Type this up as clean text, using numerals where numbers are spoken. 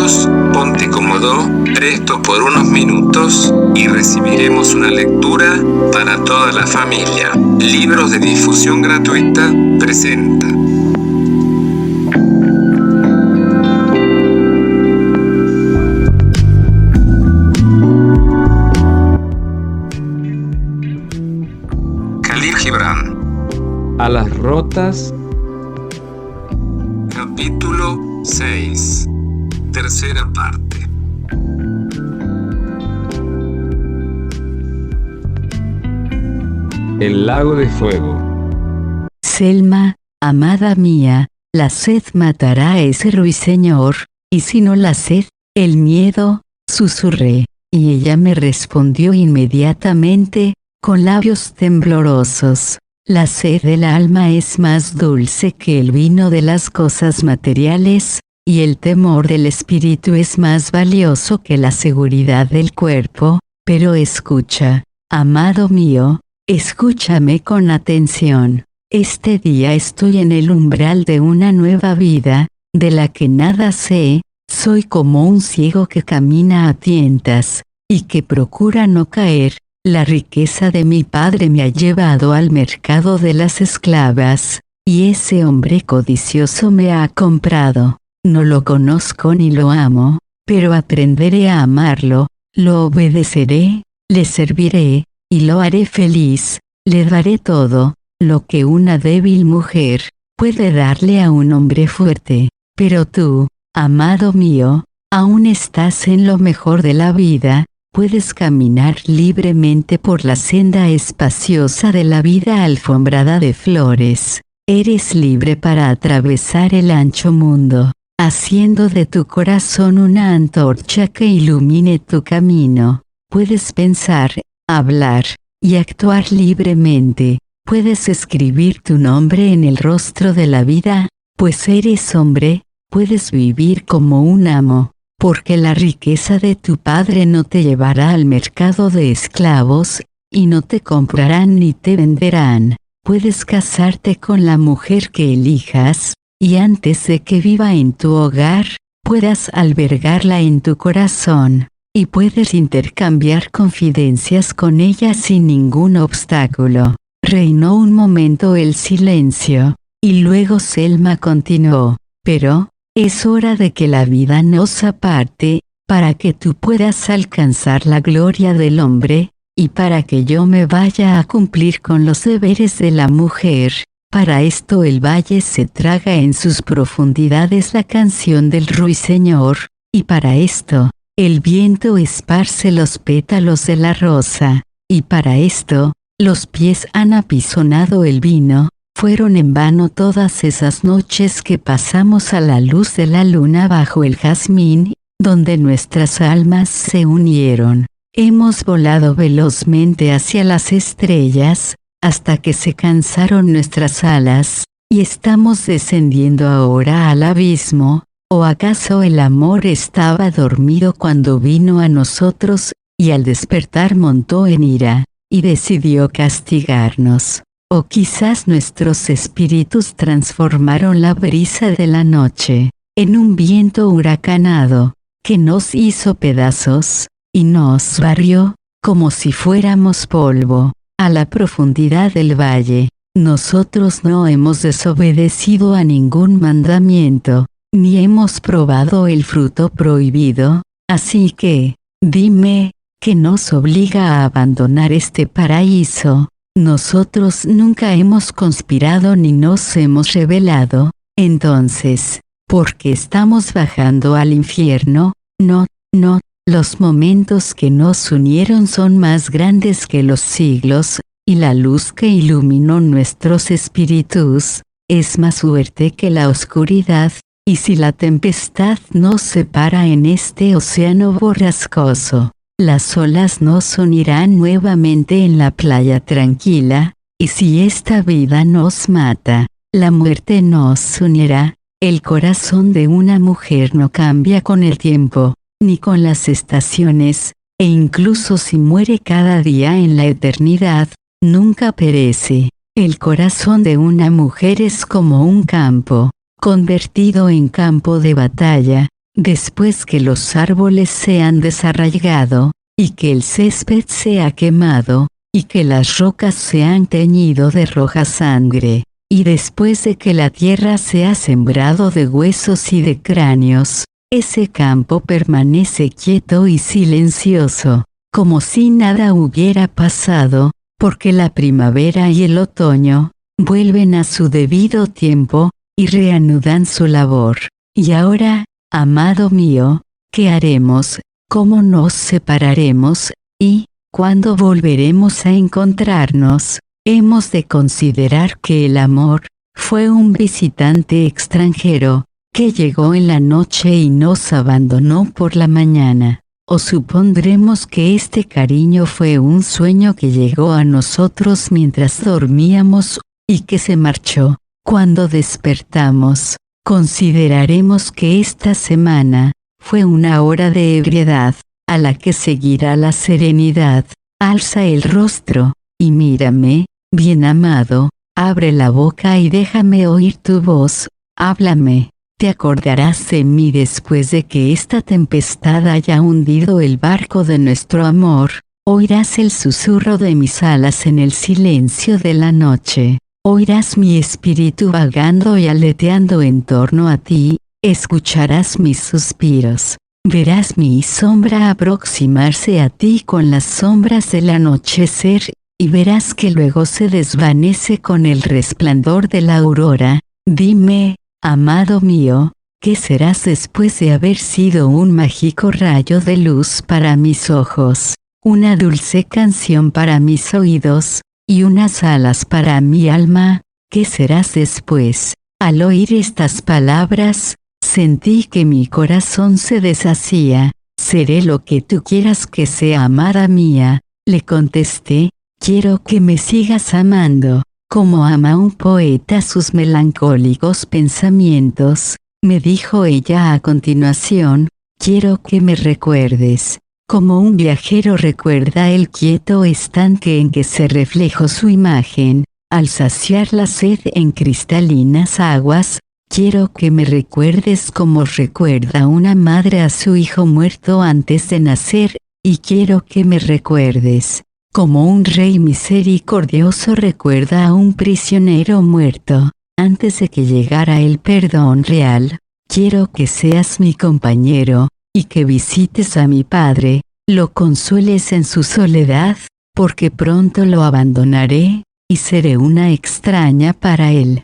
Bienvenidos, ponte cómodo, presto por unos minutos, y recibiremos una lectura para toda la familia. Libros de difusión gratuita presenta. Khalil Gibran. Alas rotas. Capítulo 6. Tercera parte. El lago de fuego. Selma, amada mía, la sed matará a ese ruiseñor, y si no la sed, el miedo, susurré, y ella me respondió inmediatamente, con labios temblorosos. La sed del alma es más dulce que el vino de las cosas materiales, y el temor del espíritu es más valioso que la seguridad del cuerpo, pero escucha, amado mío, escúchame con atención. Este día estoy en el umbral de una nueva vida, de la que nada sé, soy como un ciego que camina a tientas, y que procura no caer. La riqueza de mi padre me ha llevado al mercado de las esclavas, y ese hombre codicioso me ha comprado. No lo conozco ni lo amo, pero aprenderé a amarlo, lo obedeceré, le serviré, y lo haré feliz, le daré todo, lo que una débil mujer puede darle a un hombre fuerte. Pero tú, amado mío, aún estás en lo mejor de la vida, puedes caminar libremente por la senda espaciosa de la vida alfombrada de flores. Eres libre para atravesar el ancho mundo, haciendo de tu corazón una antorcha que ilumine tu camino. Puedes pensar, hablar y actuar libremente. Puedes escribir tu nombre en el rostro de la vida, pues eres hombre. Puedes vivir como un amo, porque la riqueza de tu padre no te llevará al mercado de esclavos, y no te comprarán ni te venderán. Puedes casarte con la mujer que elijas, y antes de que viva en tu hogar, puedas albergarla en tu corazón, y puedes intercambiar confidencias con ella sin ningún obstáculo. Reinó un momento el silencio, y luego Selma continuó, pero es hora de que la vida nos aparte, para que tú puedas alcanzar la gloria del hombre, y para que yo me vaya a cumplir con los deberes de la mujer. Para esto el valle se traga en sus profundidades la canción del ruiseñor, y para esto, el viento esparce los pétalos de la rosa, y para esto, los pies han apisonado el vino. Fueron en vano todas esas noches que pasamos a la luz de la luna bajo el jazmín, donde nuestras almas se unieron. Hemos volado velozmente hacia las estrellas, hasta que se cansaron nuestras alas, y estamos descendiendo ahora al abismo. ¿O acaso el amor estaba dormido cuando vino a nosotros, y al despertar montó en ira, y decidió castigarnos? O quizás nuestros espíritus transformaron la brisa de la noche en un viento huracanado, que nos hizo pedazos, y nos barrió, como si fuéramos polvo, a la profundidad del valle. Nosotros no hemos desobedecido a ningún mandamiento, ni hemos probado el fruto prohibido, así que, dime, ¿qué nos obliga a abandonar este paraíso? Nosotros nunca hemos conspirado ni nos hemos rebelado. Entonces, ¿por qué estamos bajando al infierno? No, los momentos que nos unieron son más grandes que los siglos, y la luz que iluminó nuestros espíritus es más fuerte que la oscuridad, y si la tempestad nos separa en este océano borrascoso, las olas nos unirán nuevamente en la playa tranquila, y si esta vida nos mata, la muerte nos unirá. El corazón de una mujer no cambia con el tiempo, ni con las estaciones, e incluso si muere cada día en la eternidad, nunca perece. El corazón de una mujer es como un campo, convertido en campo de batalla, después que los árboles se han desarraigado, y que el césped se ha quemado, y que las rocas se han teñido de roja sangre, y después de que la tierra se ha sembrado de huesos y de cráneos, ese campo permanece quieto y silencioso, como si nada hubiera pasado, porque la primavera y el otoño vuelven a su debido tiempo, y reanudan su labor. Y ahora, amado mío, ¿qué haremos? ¿Cómo nos separaremos? ¿Y cuándo volveremos a encontrarnos? Hemos de considerar que el amor fue un visitante extranjero, que llegó en la noche y nos abandonó por la mañana. O supondremos que este cariño fue un sueño que llegó a nosotros mientras dormíamos, y que se marchó cuando despertamos. Consideraremos que esta semana fue una hora de ebriedad, a la que seguirá la serenidad. Alza el rostro, y mírame, bien amado, abre la boca y déjame oír tu voz, háblame. Te acordarás de mí después de que esta tempestad haya hundido el barco de nuestro amor, oirás el susurro de mis alas en el silencio de la noche, oirás mi espíritu vagando y aleteando en torno a ti, escucharás mis suspiros, verás mi sombra aproximarse a ti con las sombras del anochecer, y verás que luego se desvanece con el resplandor de la aurora. Dime, amado mío, ¿qué serás después de haber sido un mágico rayo de luz para mis ojos, una dulce canción para mis oídos, y unas alas para mi alma? ¿Qué serás después? Al oír estas palabras, sentí que mi corazón se deshacía. Seré lo que tú quieras que sea, amada mía, le contesté. Quiero que me sigas amando, como ama un poeta sus melancólicos pensamientos, me dijo ella a continuación. Quiero que me recuerdes, como un viajero recuerda el quieto estanque en que se reflejó su imagen, al saciar la sed en cristalinas aguas. Quiero que me recuerdes como recuerda una madre a su hijo muerto antes de nacer, y quiero que me recuerdes como un rey misericordioso recuerda a un prisionero muerto, antes de que llegara el perdón real. Quiero que seas mi compañero, y que visites a mi padre, lo consueles en su soledad, porque pronto lo abandonaré, y seré una extraña para él.